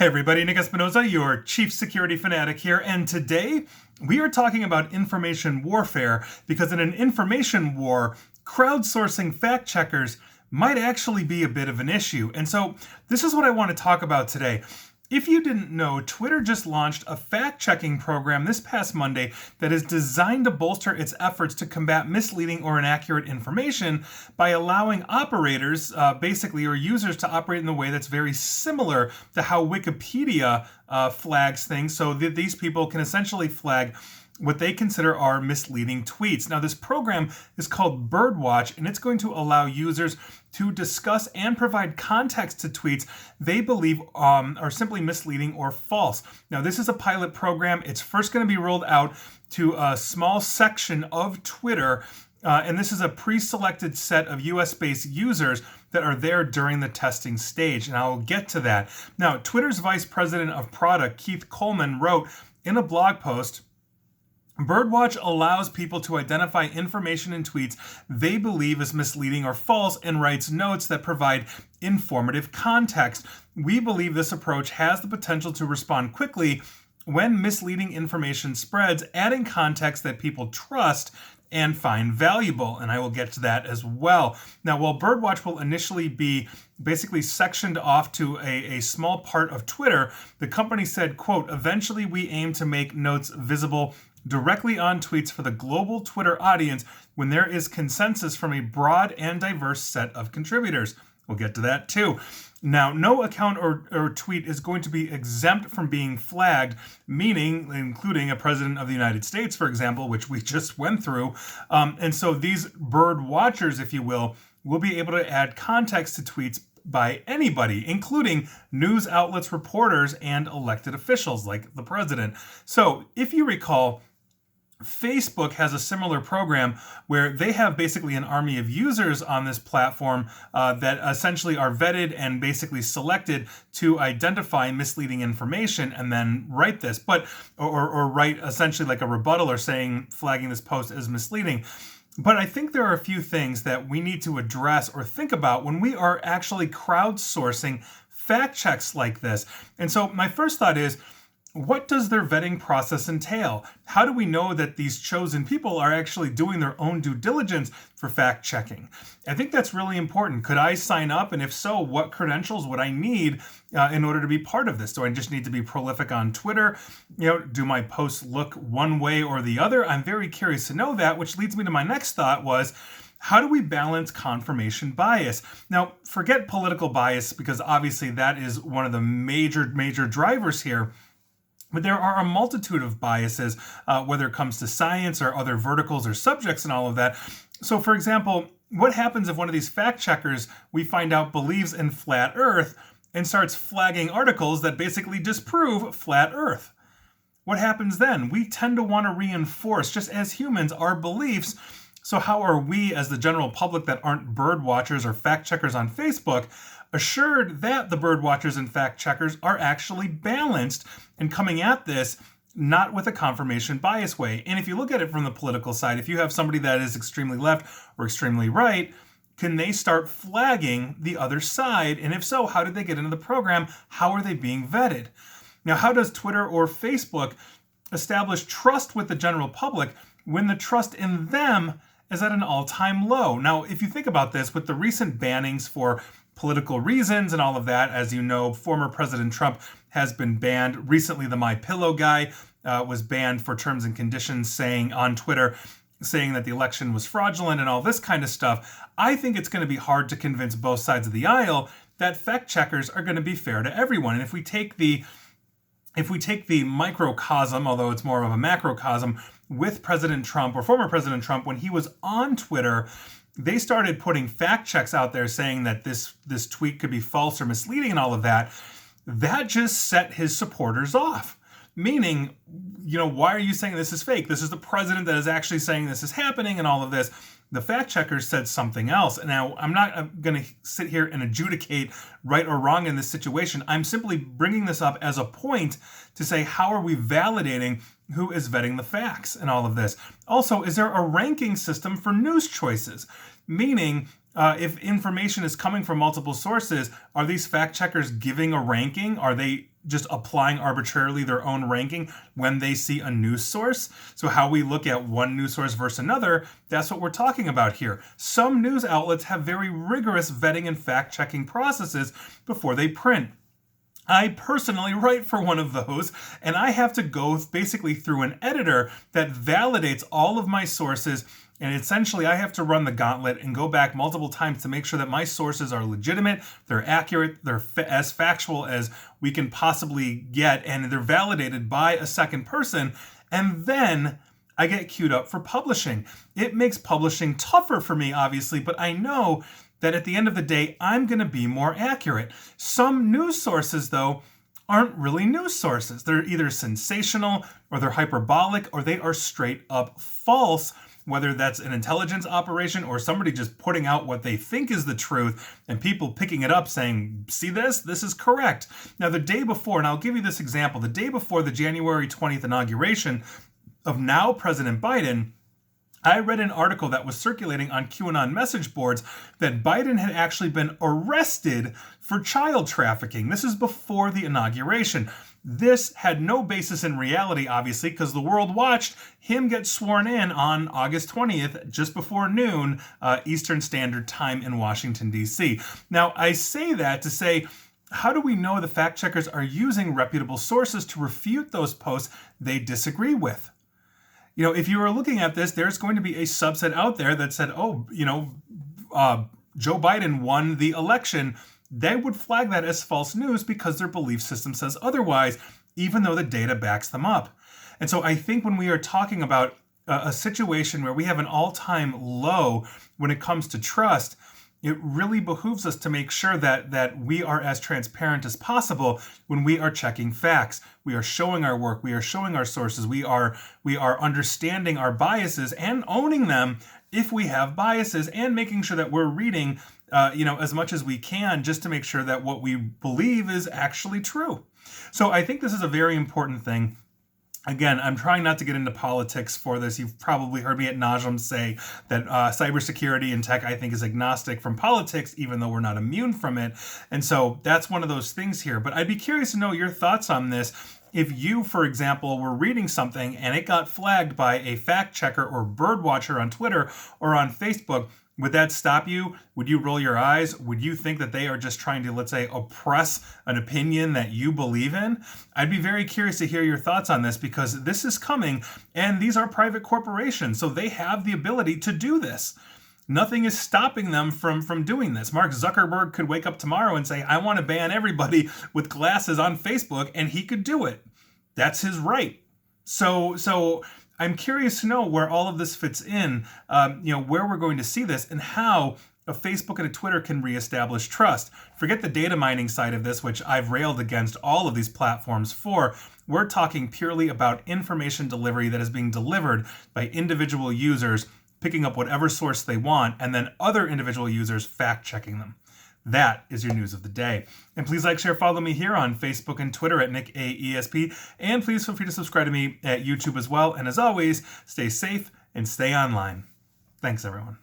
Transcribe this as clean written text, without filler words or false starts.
Hey everybody, Nick Espinoza, your chief security fanatic here, and today we are talking about information warfare because in an information war, crowdsourcing fact checkers might actually be a bit of an issue. And so this is what I want to talk about today. If you didn't know, Twitter just launched a fact-checking program this past Monday that is designed to bolster its efforts to combat misleading or inaccurate information by allowing operators, or users, to operate in a way that's very similar to how Wikipedia flags things, so that these people can essentially flag what they consider are misleading tweets. Now, this program is called Birdwatch, and it's going to allow users to discuss and provide context to tweets they believe are simply misleading or false. Now, this is a pilot program. It's first going to be rolled out to a small section of Twitter, and this is a pre-selected set of US-based users that are there during the testing stage, and I'll get to that. Now, Twitter's Vice President of Product, Keith Coleman, wrote in a blog post, Birdwatch allows people to identify information in tweets they believe is misleading or false and writes notes that provide informative context. We believe this approach has the potential to respond quickly when misleading information spreads, adding context that people trust and find valuable, and I will get to that as well. Now, while Birdwatch will initially be basically sectioned off to a small part of Twitter, the company said, quote, eventually we aim to make notes visible directly on tweets for the global Twitter audience when there is consensus from a broad and diverse set of contributors. We'll get to that too. Now, no account or tweet is going to be exempt from being flagged, meaning including a president of the United States, for example, which we just went through. And so these bird watchers, if you will be able to add context to tweets by anybody, including news outlets, reporters, and elected officials like the president. So if you recall, Facebook has a similar program where they have basically an army of users on this platform that essentially are vetted and basically selected to identify misleading information and then write this, or write essentially like a rebuttal or flagging this post as misleading. But I think there are a few things that we need to address or think about when we are actually crowdsourcing fact checks like this. And so my first thought is, what does their vetting process entail? How do we know that these chosen people are actually doing their own due diligence for fact checking? I think that's really important. Could I sign up? And if so, what credentials would I need in order to be part of this? Do I just need to be prolific on Twitter? Do my posts look one way or the other? I'm very curious to know that, which leads me to my next thought was, how do we balance confirmation bias? Now, forget political bias, because obviously that is one of the major drivers here. But there are a multitude of biases, whether it comes to science or other verticals or subjects and all of that. So, for example, what happens if one of these fact checkers we find out believes in flat Earth and starts flagging articles that basically disprove flat Earth? What happens then? We tend to want to reinforce, just as humans, our beliefs. So how are we, as the general public that aren't bird watchers or fact checkers on Facebook, assured that the bird watchers and fact checkers are actually balanced and coming at this not with a confirmation bias way? And if you look at it from the political side, if you have somebody that is extremely left or extremely right, can they start flagging the other side? And if so, how did they get into the program? How are they being vetted? Now, how does Twitter or Facebook establish trust with the general public when the trust in them is at an all-time low? Now, if you think about this, with the recent bannings for political reasons and all of that, as you know, former President Trump has been banned. Recently, the My Pillow guy was banned for terms and conditions on Twitter, saying that the election was fraudulent and all this kind of stuff. I think it's going to be hard to convince both sides of the aisle that fact checkers are going to be fair to everyone. And if we take the microcosm, although it's more of a macrocosm, with President Trump or former President Trump, when he was on Twitter, they started putting fact checks out there saying that this tweet could be false or misleading and all of that. That just set his supporters off. Meaning, why are you saying this is fake? This is the president that is actually saying this is happening and all of this. The fact checkers said something else. Now, I'm not going to sit here and adjudicate right or wrong in this situation. I'm simply bringing this up as a point to say, how are we validating who is vetting the facts and all of this? Also, is there a ranking system for news choices? Meaning, if information is coming from multiple sources, are these fact checkers giving a ranking? Are they just applying arbitrarily their own ranking when they see a news source? So how we look at one news source versus another, that's what we're talking about here. Some news outlets have very rigorous vetting and fact checking processes before they print. I personally write for one of those, and I have to go basically through an editor that validates all of my sources. And essentially, I have to run the gauntlet and go back multiple times to make sure that my sources are legitimate, they're accurate, they're as factual as we can possibly get, and they're validated by a second person. And then I get queued up for publishing. It makes publishing tougher for me, obviously, but I know that at the end of the day, I'm going to be more accurate. Some news sources, though, aren't really news sources. They're either sensational, or they're hyperbolic, or they are straight up false, whether that's an intelligence operation or somebody just putting out what they think is the truth and people picking it up saying, see this? This is correct. Now, the day before, and I'll give you this example, the day before the January 20th inauguration of now President Biden, I read an article that was circulating on QAnon message boards that Biden had actually been arrested for child trafficking. This is before the inauguration. This had no basis in reality, obviously, because the world watched him get sworn in on August 20th, just before noon, Eastern Standard Time in Washington, D.C. Now, I say that to say, how do we know the fact checkers are using reputable sources to refute those posts they disagree with? You know, if you were looking at this, there's going to be a subset out there that said, oh, Joe Biden won the election. They would flag that as false news because their belief system says otherwise, even though the data backs them up. And so I think when we are talking about a situation where we have an all-time low when it comes to trust, it really behooves us to make sure that we are as transparent as possible when we are checking facts. We are showing our work. We are showing our sources. We are understanding our biases and owning them if we have biases, and making sure that we're reading as much as we can just to make sure that what we believe is actually true. So I think this is a very important thing. Again, I'm trying not to get into politics for this. You've probably heard me ad nauseum say that cybersecurity and tech, I think, is agnostic from politics, even though we're not immune from it. And so that's one of those things here. But I'd be curious to know your thoughts on this. If you, for example, were reading something and it got flagged by a fact checker or bird watcher on Twitter or on Facebook, would that stop you? Would you roll your eyes? Would you think that they are just trying to, let's say, oppress an opinion that you believe in? I'd be very curious to hear your thoughts on this, because this is coming, and these are private corporations, so they have the ability to do this. Nothing is stopping them from doing this. Mark Zuckerberg could wake up tomorrow and say, I want to ban everybody with glasses on Facebook, and he could do it. That's his right. So I'm curious to know where all of this fits in, where we're going to see this and how a Facebook and a Twitter can reestablish trust. Forget the data mining side of this, which I've railed against all of these platforms for. We're talking purely about information delivery that is being delivered by individual users, picking up whatever source they want, and then other individual users fact-checking them. That is your news of the day. And please like, share, follow me here on Facebook and Twitter at NickAESP. And please feel free to subscribe to me at YouTube as well. And as always, stay safe and stay online. Thanks, everyone.